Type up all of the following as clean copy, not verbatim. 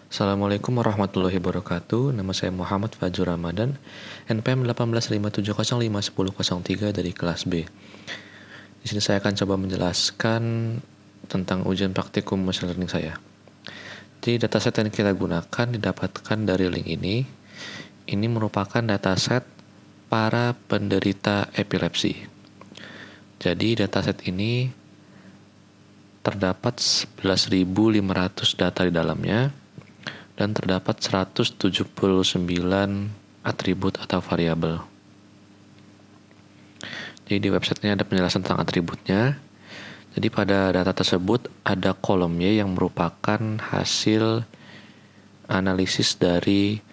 Assalamualaikum warahmatullahi wabarakatuh. Nama saya Muhammad Fajur Ramadan, NPM 1857051003 dari kelas B. Di sini saya akan coba menjelaskan tentang ujian praktikum machine learning saya. Jadi dataset yang kita gunakan didapatkan dari link ini. Ini merupakan dataset para penderita epilepsi. Jadi dataset ini terdapat 11.500 data di dalamnya dan terdapat 179 atribut atau variabel. Jadi di website ini ada penjelasan tentang atributnya. Jadi pada data tersebut ada kolomnya yang merupakan hasil analisis dari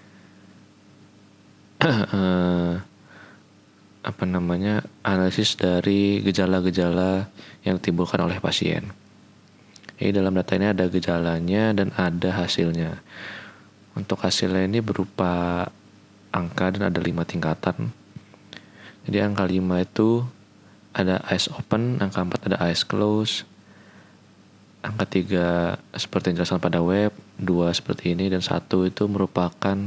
analisis dari gejala-gejala yang ditimbulkan oleh pasien. Jadi dalam data ini ada gejalanya dan ada hasilnya. Untuk hasilnya ini berupa angka dan ada 5 tingkatan. Jadi angka 5 itu ada eyes open, angka 4 ada eyes close, angka 3 seperti yang dijelaskan pada web, 2 seperti ini, dan 1 itu merupakan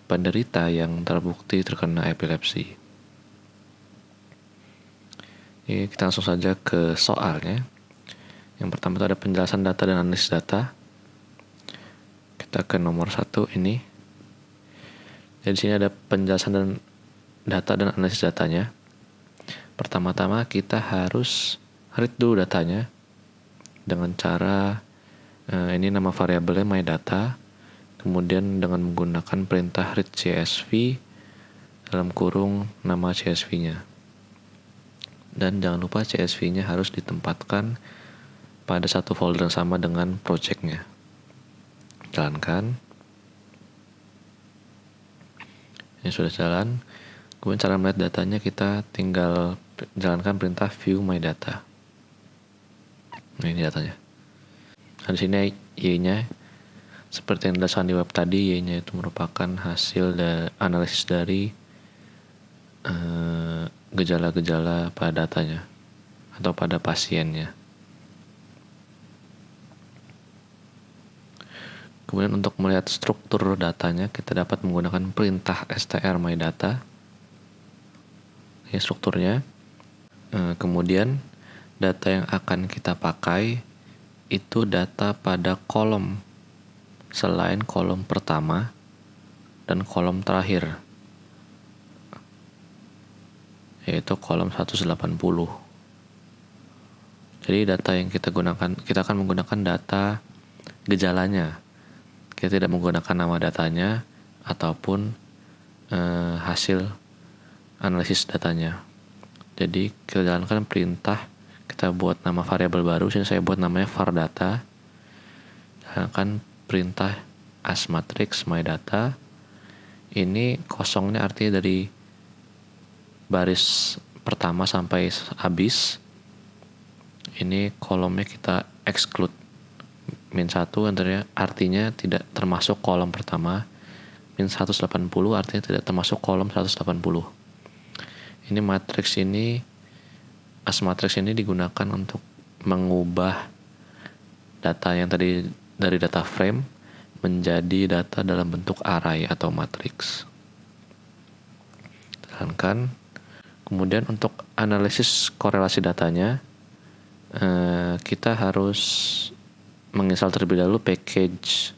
penderita yang terbukti terkena epilepsi. Jadi kita langsung saja ke soalnya. Yang pertama itu ada penjelasan data dan analisis data. Kita ke nomor 1 ini. Jadi di sini ada penjelasan dan data dan analisis datanya. Pertama-tama kita harus read dulu datanya dengan cara ini nama variabelnya myData. Kemudian dengan menggunakan perintah read CSV dalam kurung nama CSV-nya. Dan jangan lupa CSV-nya harus ditempatkan pada satu folder yang sama dengan project-nya. Jalankan. Ini sudah jalan. Kemudian cara melihat datanya kita tinggal jalankan perintah view my data. Nah, ini datanya. Nah, di sini Y-nya seperti yang dijelaskan di web tadi, Y-nya itu merupakan hasil analisis dari gejala-gejala pada datanya atau pada pasiennya. Kemudian untuk melihat struktur datanya, kita dapat menggunakan perintah str myData. Ini strukturnya. Kemudian data yang akan kita pakai itu data pada kolom selain kolom pertama dan kolom terakhir, yaitu kolom 180. Jadi data yang kita akan menggunakan data gejalanya. Kita tidak menggunakan nama datanya ataupun hasil analisis datanya. Jadi kita jalankan perintah, kita buat nama variabel baru. Sini saya buat namanya vardata. Jalankan perintah asmatrix myData. Ini kosongnya artinya dari baris pertama sampai habis. Ini kolomnya kita exclude. -1 artinya tidak termasuk kolom pertama. -180 artinya tidak termasuk kolom 180. Ini matriks ini, asmatrix ini digunakan untuk mengubah data yang tadi dari data frame menjadi data dalam bentuk array atau matriks. Jalankan. Kemudian untuk analisis korelasi datanya, kita harus menginstal terlebih dahulu package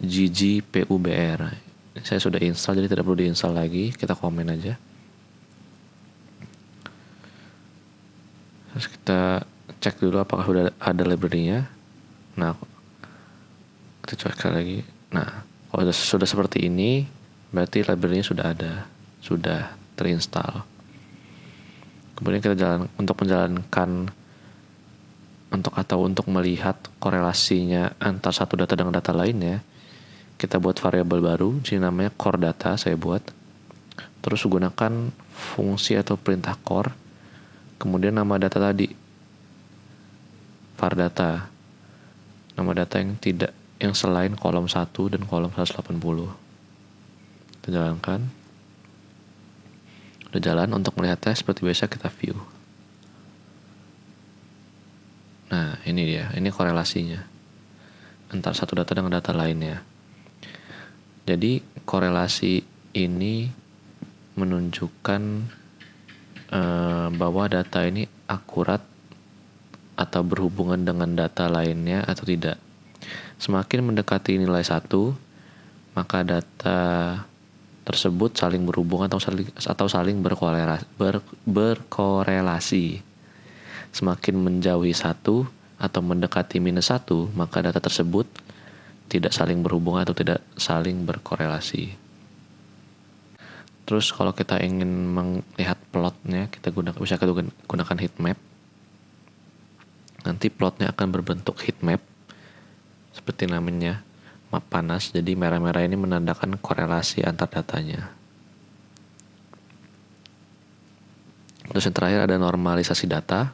ggpubr. Saya sudah install, jadi tidak perlu diinstal lagi. Kita komen aja. Terus kita cek dulu apakah sudah ada library-nya. Nah, kita cek lagi. Nah, kalau sudah seperti ini, berarti library-nya sudah ada, sudah terinstall. Kemudian kita untuk melihat korelasinya antar satu data dengan data lainnya, kita buat variabel baru, jadi namanya core data saya buat. Terus gunakan fungsi atau perintah core, kemudian nama data tadi, vardata, nama data yang selain kolom 1 dan kolom 180. Kita jalankan. Udah jalan. Untuk melihatnya seperti biasa kita view. Nah, ini dia, ini korelasinya. antara satu data dengan data lainnya. Jadi korelasi ini menunjukkan bahwa data ini akurat atau berhubungan dengan data lainnya atau tidak. Semakin mendekati nilai 1, maka data tersebut saling berhubungan atau saling berkorelasi. Semakin menjauhi 1 atau mendekati -1, maka data tersebut tidak saling berhubungan atau tidak saling berkorelasi. Terus kalau kita ingin melihat plotnya, bisa kita gunakan heat map. Nanti plotnya akan berbentuk heat map, seperti namanya, map panas. Jadi merah-merah ini menandakan korelasi antar datanya. Terus yang terakhir ada normalisasi data.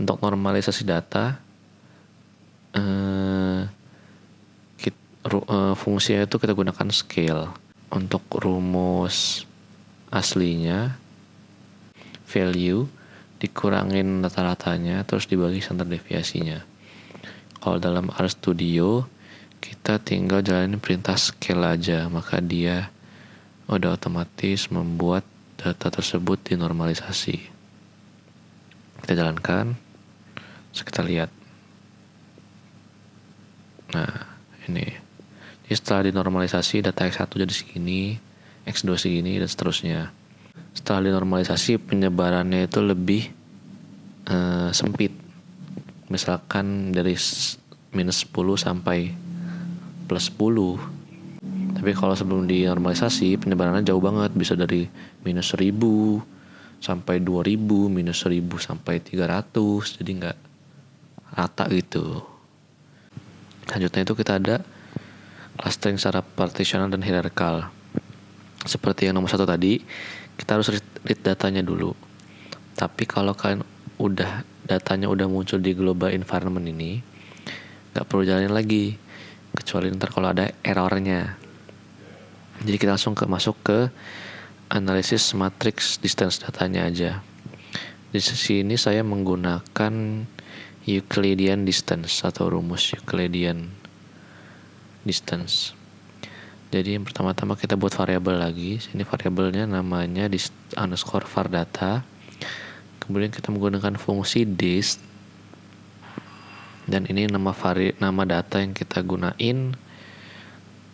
Untuk normalisasi data, fungsinya itu kita gunakan scale. Untuk rumus aslinya, value dikurangin rata-ratanya terus dibagi standar deviasinya. Kalau dalam RStudio kita tinggal jalanin perintah scale aja, maka dia udah otomatis membuat data tersebut dinormalisasi. Kita jalankan, terus kita lihat. Nah, ini. Jadi setelah dinormalisasi data X1 jadi segini, X2 segini, dan seterusnya. Setelah dinormalisasi penyebarannya itu lebih sempit. Misalkan dari -10 sampai +10. Tapi kalau sebelum dinormalisasi penyebarannya jauh banget, bisa dari -1000 sampai 2000, -1000 sampai 300, jadi nggak rata gitu. Selanjutnya itu kita ada clustering secara partisional dan hierarkal. Seperti yang nomor 1 tadi, kita harus read datanya dulu. Tapi kalau kalian datanya udah muncul di global environment ini, nggak perlu jalanin lagi, kecuali ntar kalau ada errornya. Jadi kita langsung masuk ke analisis matrix distance datanya aja. Di sini saya menggunakan Euclidean distance atau rumus Euclidean distance. Jadi yang pertama-tama kita buat variabel lagi. Sini variabelnya namanya underscore var data. Kemudian kita menggunakan fungsi dist. Dan ini nama data yang kita gunain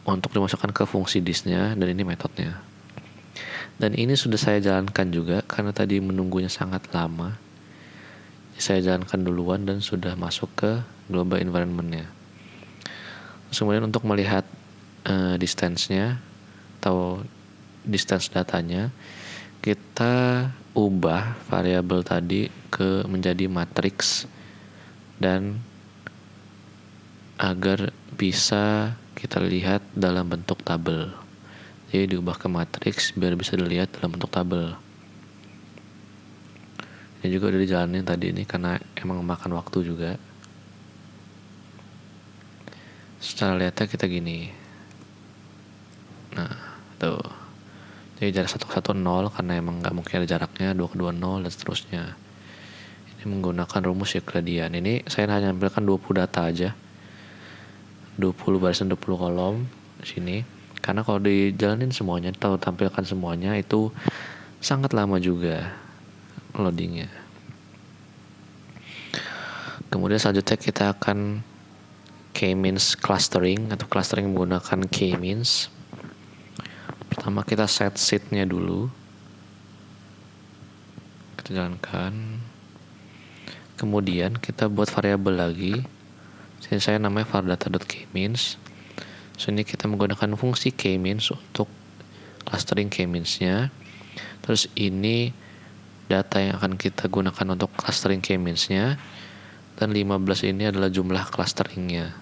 untuk dimasukkan ke fungsi distnya, dan ini metodenya. Dan ini sudah saya jalankan juga karena tadi menunggunya sangat lama. Saya jalankan duluan dan sudah masuk ke global environment-nya. Kemudian untuk melihat distance-nya atau distance datanya, kita ubah variabel tadi menjadi matriks dan agar bisa kita lihat dalam bentuk tabel. Jadi diubah ke matriks biar bisa dilihat dalam bentuk tabel. Ini juga udah dijalanin tadi ini karena emang makan waktu juga. Secara lihatnya kita gini. Nah, tuh. Jadi jarak 1 ke 1 0 karena emang gak mungkin ada jaraknya, 2 ke 2 0 dan seterusnya. Ini menggunakan rumus Euclidean. Ini saya hanya ambilkan 20 data aja. 20 barisan 20 kolom di sini. Karena kalau dijalanin semuanya atau tampilkan semuanya itu sangat lama juga loadingnya. Kemudian selanjutnya kita akan k-means clustering atau clustering menggunakan k-means. Pertama kita set seed-nya dulu. Kita jalankan. Kemudian kita buat variabel lagi. Sini saya namanya vardata.k-means. Sini kita menggunakan fungsi k-means untuk clustering k-means-nya. Terus ini data yang akan kita gunakan untuk clustering k-means-nya. Dan 15 ini adalah jumlah clusteringnya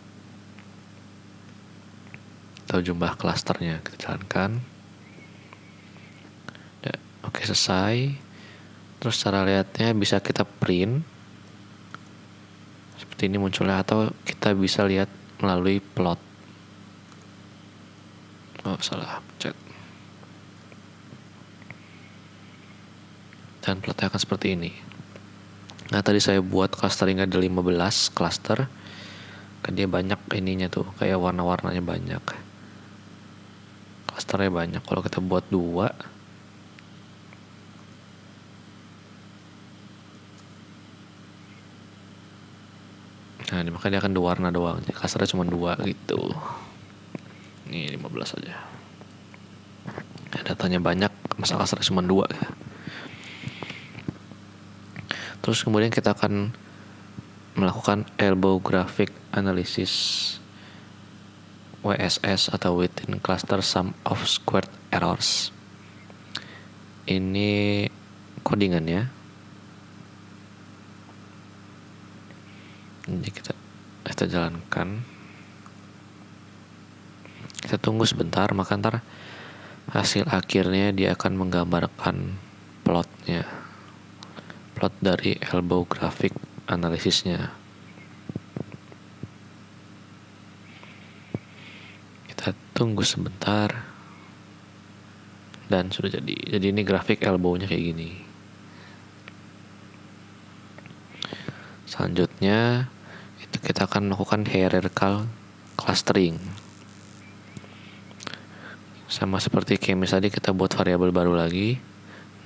atau jumlah klasternya. Kita jalankan. Oke, selesai. Terus cara lihatnya bisa kita print seperti ini munculnya, atau kita bisa lihat melalui plot. Oh, salah pencet. Dan plotnya akan seperti ini. Nah, tadi saya buat clustering ada 15 cluster. Kan dia banyak ininya tuh, kayak warna-warnanya banyak, klasternya banyak. Kalau kita buat 2, nah makanya dia akan 2 warna doang, jadi klasternya cuma 2 gitu. Ini 15 aja. Datanya banyak, masa klasternya cuma 2 ya. Terus kemudian kita akan melakukan elbow graphic analysis, WSS atau within cluster sum of squared errors. Ini codingannya. Jadi kita jalankan. Kita tunggu sebentar, maka ntar hasil akhirnya dia akan menggambarkan plotnya. Plot dari elbow graphic analisisnya. Kita tunggu sebentar. Dan sudah jadi. Jadi ini grafik elbow-nya kayak gini. Selanjutnya itu kita akan melakukan hierarchical clustering. Sama seperti kemis tadi, kita buat variabel baru lagi,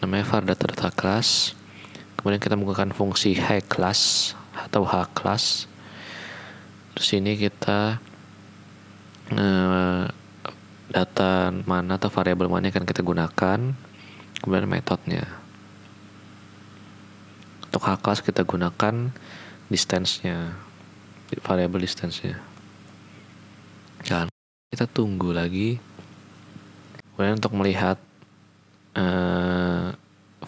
namanya var data class. Kemudian kita menggunakan fungsi high class atau h class. Terus ini kita data mana atau variabel mana yang akan kita gunakan, kemudian metodenya. Untuk h class kita gunakan distance-nya, variabel distance-nya. Dan kita tunggu lagi. Kemudian untuk melihat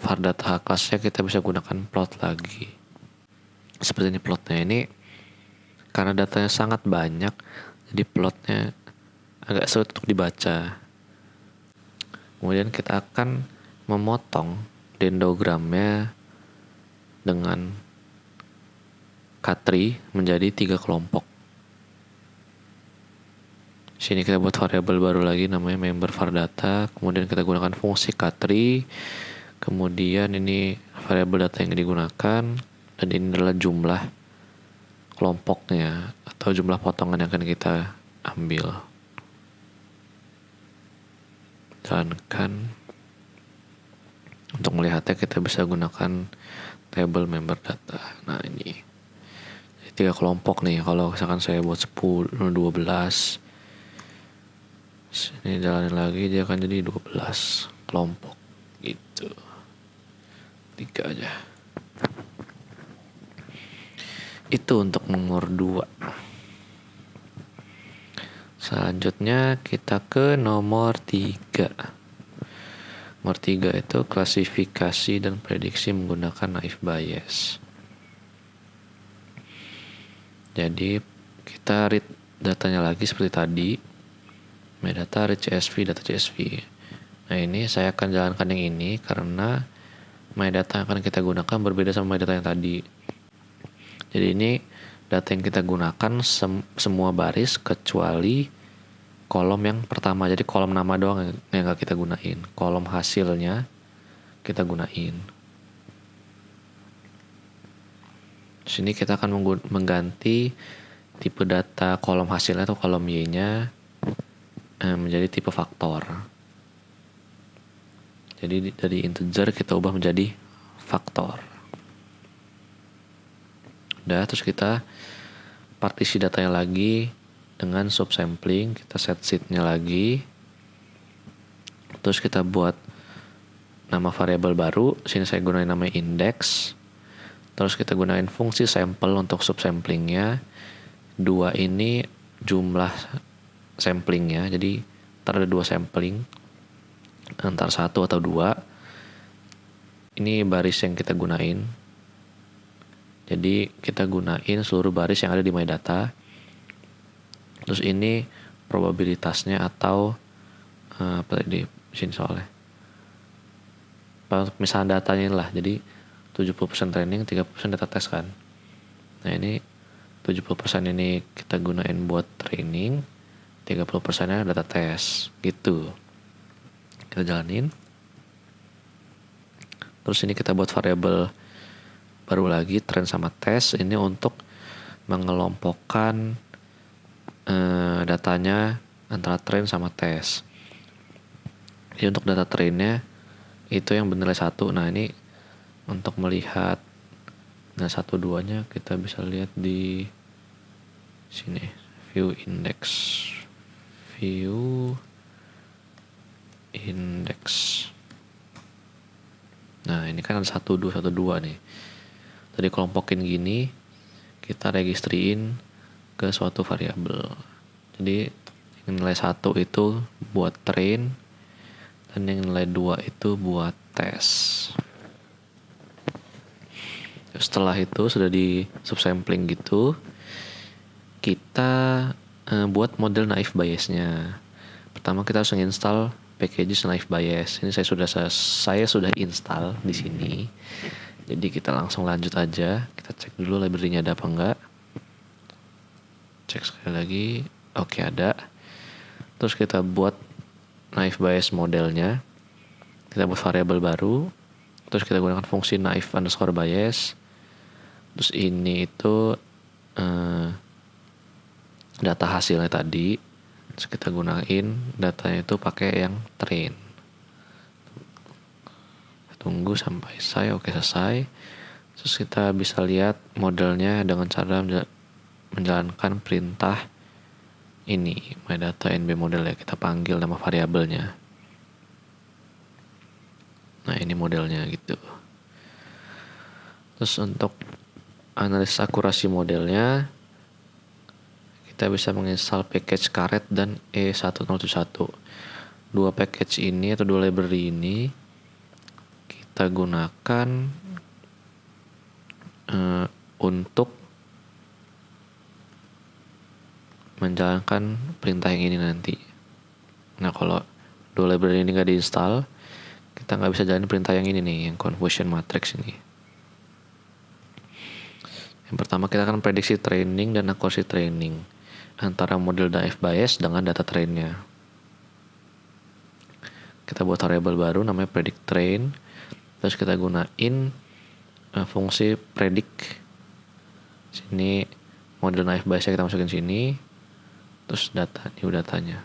var data h class-nya kita bisa gunakan plot lagi. Seperti ini plotnya. Ini karena datanya sangat banyak, jadi plotnya agak sulit untuk dibaca. Kemudian kita akan memotong dendrogramnya dengan K3 menjadi 3 kelompok. Sini kita buat variabel baru lagi namanya member var data, kemudian kita gunakan fungsi K3, kemudian ini variabel data yang digunakan, dan ini adalah jumlah kelompoknya atau jumlah potongan yang akan kita ambil. Jalankan. Untuk melihatnya kita bisa gunakan table member data. Nah ini 3 kelompok nih. Kalau misalkan saya buat 10, 12, ini jalanin lagi, dia akan jadi 12 kelompok gitu. 3 aja. Itu untuk nomor 2. Selanjutnya kita ke nomor 3. Nomor 3 itu klasifikasi dan prediksi menggunakan naive Bayes. Jadi kita read datanya lagi seperti tadi. Metadata, read CSV, data CSV. Nah ini saya akan jalankan yang ini karena metadata yang akan kita gunakan berbeda sama metadata yang tadi. Jadi ini data yang kita gunakan semua baris kecuali kolom yang pertama. Jadi kolom nama doang yang gak kita gunain. Kolom hasilnya kita gunain. Di sini kita akan mengganti tipe data kolom hasilnya atau kolom Y-nya menjadi tipe faktor. Jadi dari integer kita ubah menjadi faktor. Udah, terus kita partisi datanya lagi dengan subsampling, kita set seed-nya lagi. Terus kita buat nama variabel baru, sini saya gunain nama index. Terus kita gunain fungsi sampel untuk subsamplingnya. 2 ini jumlah samplingnya, jadi ntar ada 2 sampling, antar 1 atau 2. Ini baris yang kita gunain. Jadi kita gunain seluruh baris yang ada di MyData. Terus ini probabilitasnya atau apa tadi sini soalnya. Misalnya datanya lah. Jadi 70% training, 30% data test kan. Nah ini 70% ini kita gunain buat training, 30%-nya data test gitu. Kita jalanin. Terus ini kita buat variabel baru lagi, trend sama test. Ini untuk mengelompokkan datanya antara train sama tes. Jadi untuk data trainnya itu yang bernilai 1. Nah ini untuk melihat nilai 1, 2-nya kita bisa lihat di sini, view index. Nah ini kan ada 1, 2, 1, 2 nih. Tadi kelompokin gini, kita registriin ke suatu variabel. Jadi yang nilai 1 itu buat train, dan yang nilai 2 itu buat tes. Setelah itu sudah di subsampling gitu, kita buat model naive biasnya. Pertama kita harus menginstal packages naive bias. Ini saya sudah install di sini. Jadi kita langsung lanjut aja. Kita cek dulu library-nya ada apa enggak. Cek sekali lagi. Oke, ada. Terus kita buat naive bias modelnya. Kita buat variabel baru. Terus kita gunakan fungsi naive_bias. Terus ini itu data hasilnya tadi. Terus kita gunain datanya itu pakai yang train. Tunggu sampai selesai. Terus kita bisa lihat modelnya dengan cara menjalankan perintah ini, myData_nB_model ya. Kita panggil nama variabelnya. Nah ini modelnya gitu. Terus untuk analisis akurasi modelnya, kita bisa menginstal package Caret dan E1071. Dua package ini atau dua library ini kita gunakan untuk menjalankan perintah yang ini nanti. Nah kalau dua library ini nggak diinstal, kita nggak bisa jalanin perintah yang ini nih, yang confusion matrix ini. Yang pertama kita akan prediksi training dan akurasi training antara model naive bias dengan data trainnya. Kita buat variabel baru namanya predict train. Terus kita gunain fungsi predict. Sini model naive biasnya kita masukin sini. Terus datanya.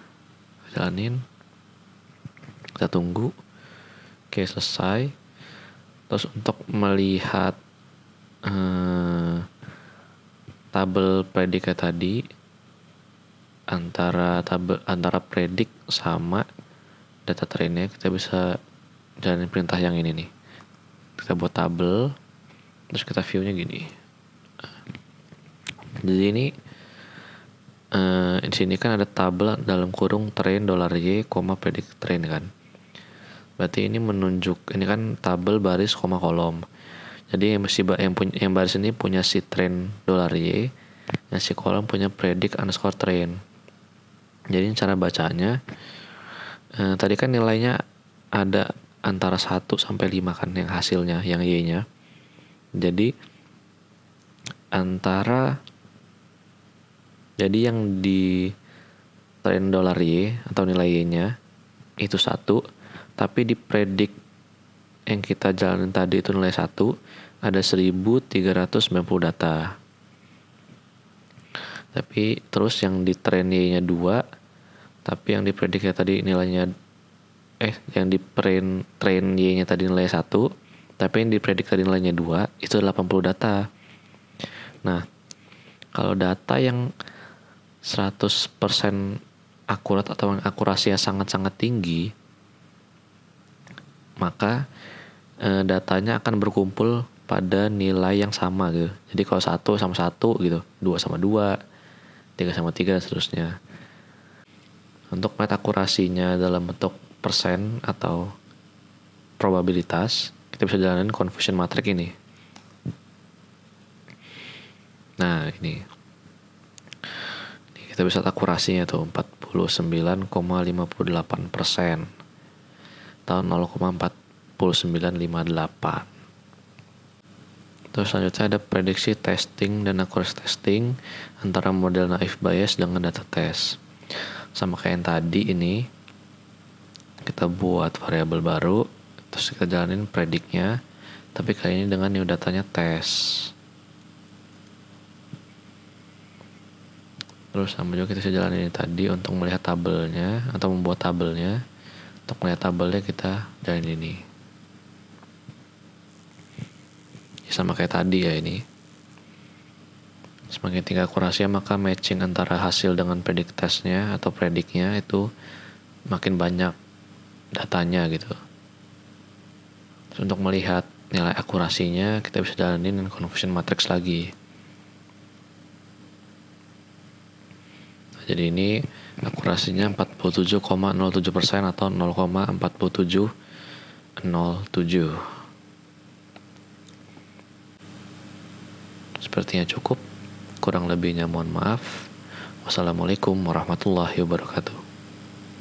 Jalanin. Kita tunggu. Oke, selesai. Terus untuk melihat tabel predikat tadi antara predict sama data trainnya, kita bisa jalanin perintah yang ini nih. Kita buat tabel, terus kita view-nya gini. Jadi ini di sini kan ada tabel dalam kurung train $y, predict train kan. Berarti ini menunjuk, ini kan tabel baris koma kolom. Jadi yang baris ini punya si train $y, yang si kolom punya predict_train. Jadi cara bacanya, tadi kan nilainya ada antara 1 sampai 5 kan yang hasilnya, yang y-nya. Jadi yang di train $y atau nilai y-nya itu 1, tapi di predict yang kita jalanin tadi itu nilai 1, ada 1390 data. Tapi terus yang di train y-nya 2, tapi yang di predict tadi nilainya yang di train y-nya tadi nilai 1, tapi yang di predict tadi nilainya 2, itu 80 data. Nah, kalau data yang 100% akurat atau yang akurasinya sangat-sangat tinggi, maka datanya akan berkumpul pada nilai yang sama gitu. Jadi kalau 1 sama 1 gitu, 2 sama 2, 3 sama 3 dan seterusnya. Untuk melihat akurasinya dalam bentuk persen atau probabilitas, kita bisa jalanin confusion matrix ini. Nah ini kita bisa lihat akurasinya tuh 49,58% atau 0,4958. Terus selanjutnya ada prediksi testing dan akurasi testing antara model naive bias dengan data test. Sama kayak yang tadi ini, kita buat variabel baru, terus kita jalanin prediknya, tapi kali ini dengan new datanya tes. Terus sama juga kita bisa jalan ini tadi untuk melihat tabelnya atau membuat tabelnya. Untuk melihat tabelnya kita jalan ini. Ya, sama kayak tadi ya ini. Semakin tinggi akurasinya maka matching antara hasil dengan predik testnya atau prediknya itu makin banyak datanya gitu. Terus untuk melihat nilai akurasinya kita bisa jalanin dengan confusion matrix lagi. Jadi ini akurasinya 47,07% atau 0,4707. Sepertinya cukup. Kurang lebihnya mohon maaf. Wassalamualaikum warahmatullahi wabarakatuh.